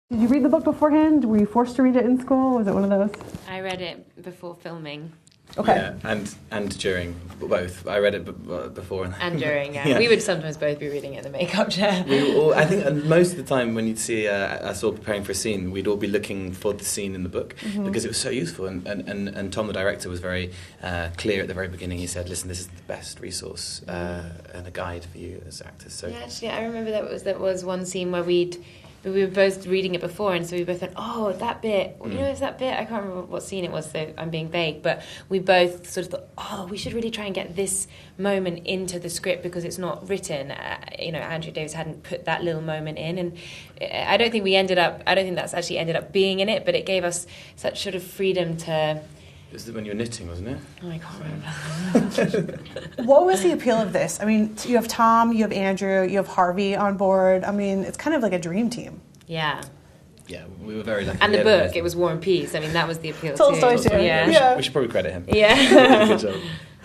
Did you read the book beforehand? Were you forced to read it in school? Was it one of those? I read it before filming. Okay. Yeah, and during, both. I read it before. And during, yeah. Yeah. We would sometimes both be reading it in the makeup chair. I think most of the time when you'd see us all preparing for a scene, we'd all be looking for the scene in the book because it was so useful. And Tom, the director, was very clear at the very beginning. He said, listen, this is the best resource and a guide for you as actors. So. Yeah, actually, I remember that was one scene where we were both reading it before, and so we both went, oh, that bit, it's that bit, I can't remember what scene it was, so I'm being vague, but we both sort of thought, oh, we should really try and get this moment into the script because it's not written. Andrew Davis hadn't put that little moment in, and I don't think that's actually ended up being in it, but it gave us such sort of freedom to... It was when you were knitting, wasn't it? Oh, I can't remember. What was the appeal of this? I mean, you have Tom, you have Andrew, you have Harvey on board. I mean, it's kind of like a dream team. Yeah. Yeah, we were very lucky. And the book, it was War and Peace. I mean, that was the appeal Tolstoy too. too. Yeah. We should probably credit him. Yeah. Good job.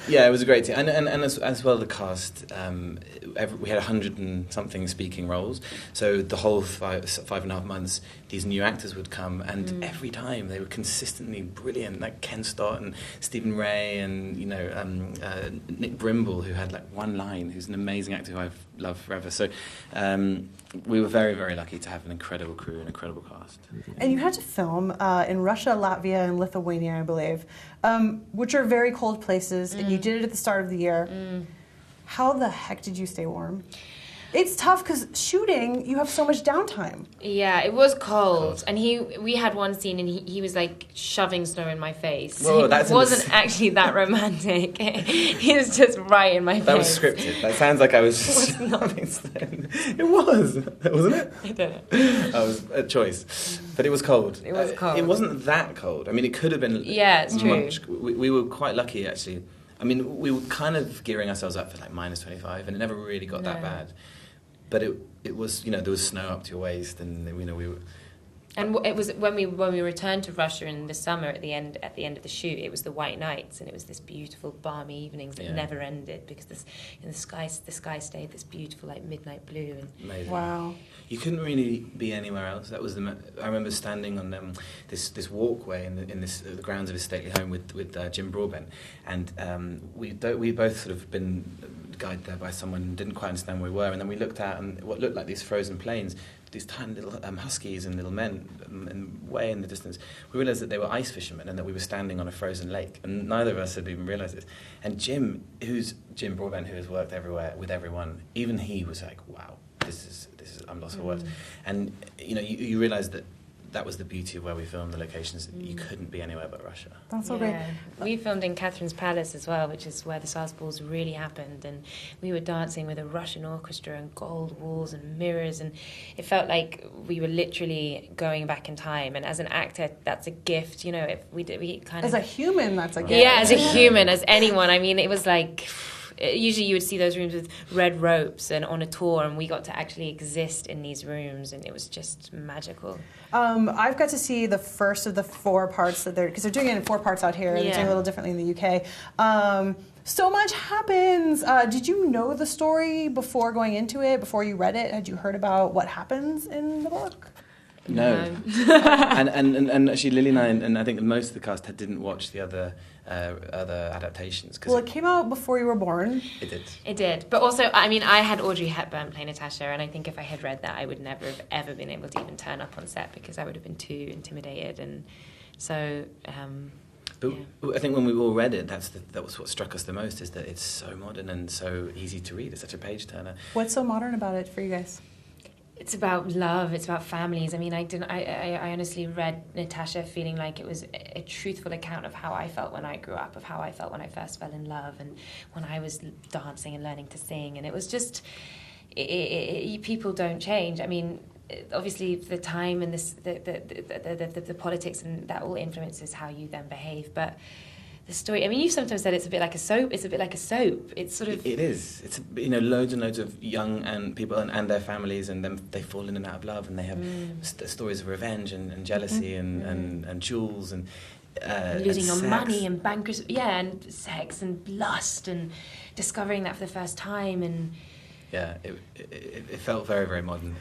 Yeah, it was a great team. And as well, the cast, we had 100 and something speaking roles. So the whole 5.5 months, these new actors would come, and every time they were consistently brilliant, like Ken Stott and Stephen Ray and, Nick Brimble, who had like one line, who's an amazing actor who I've loved forever. So we were very, very lucky to have an incredible crew, an incredible cast. And you had to film in Russia, Latvia, and Lithuania, I believe, which are very cold places, and you did it at the start of the year. How the heck did you stay warm? It's tough because shooting, you have so much downtime. Yeah, it was cold. And we had one scene and he was like shoving snow in my face. Whoa, it wasn't actually that romantic. He was just right in my face. That was scripted. That sounds like I was just shoving snow. It was, wasn't it? I don't know. That was a choice. But it was cold. It was cold. It wasn't that cold. I mean, it could have been. Yeah, it's true. We were quite lucky, actually. I mean, we were kind of gearing ourselves up for like minus 25, and it never really got that bad. But it was, there was snow up to your waist, and we were. And it was when we returned to Russia in the summer at the end of the shoot. It was the white nights, and it was this beautiful balmy evenings that never ended because the sky stayed this beautiful like midnight blue. And amazing. Wow. You couldn't really be anywhere else. That was I remember standing on this walkway in the grounds of his stately home with Jim Broadbent, and we both sort of been guided there by someone and didn't quite understand where we were, and then we looked out and what looked like these frozen plains, these tiny little huskies and little men, and way in the distance, we realised that they were ice fishermen and that we were standing on a frozen lake, and neither of us had even realised this. And Jim Broadbent, who has worked everywhere with everyone, even he was like, "Wow, this is I'm lost for words." And you realise that was the beauty of where we filmed the locations. You couldn't be anywhere but Russia. That's so great. We filmed in Catherine's Palace as well, which is where the South Balls really happened, and we were dancing with a Russian orchestra and gold walls and mirrors, and it felt like we were literally going back in time. And as an actor, that's a gift, if we kind of... As a human, that's a gift. Yeah, as a human, as anyone. I mean, it was like... Usually you would see those rooms with red ropes and on a tour, and we got to actually exist in these rooms, and it was just magical. I've got to see the first of the 4 parts because they're doing it in 4 parts out here. They're doing it a little differently in the UK. So much happens. Did you know the story before going into it, before you read it? Had you heard about what happens in the book? No. and actually Lily and I think most of the cast didn't watch the other adaptations. Well, it came out before you were born. It did. But also, I mean, I had Audrey Hepburn play Natasha, and I think if I had read that, I would never have ever been able to even turn up on set because I would have been too intimidated. And so... But I think when we all read it, that was what struck us the most, is that it's so modern and so easy to read. It's such a page-turner. What's so modern about it for you guys? It's about love. It's about families. I mean, I honestly read Natasha feeling like it was a truthful account of how I felt when I grew up, of how I felt when I first fell in love, and when I was dancing and learning to sing. And it was just, people don't change. I mean, obviously the time and the politics and that all influences how you then behave, but the story, I mean, you've sometimes said it's a bit like a soap. It's sort of... It is. It's, loads and loads of young and people and their families, and then they fall in and out of love, and they have stories of revenge and jealousy and jewels and... losing your sex. money and bankruptcy, and sex and lust and discovering that for the first time, and yeah, it felt very, very modern.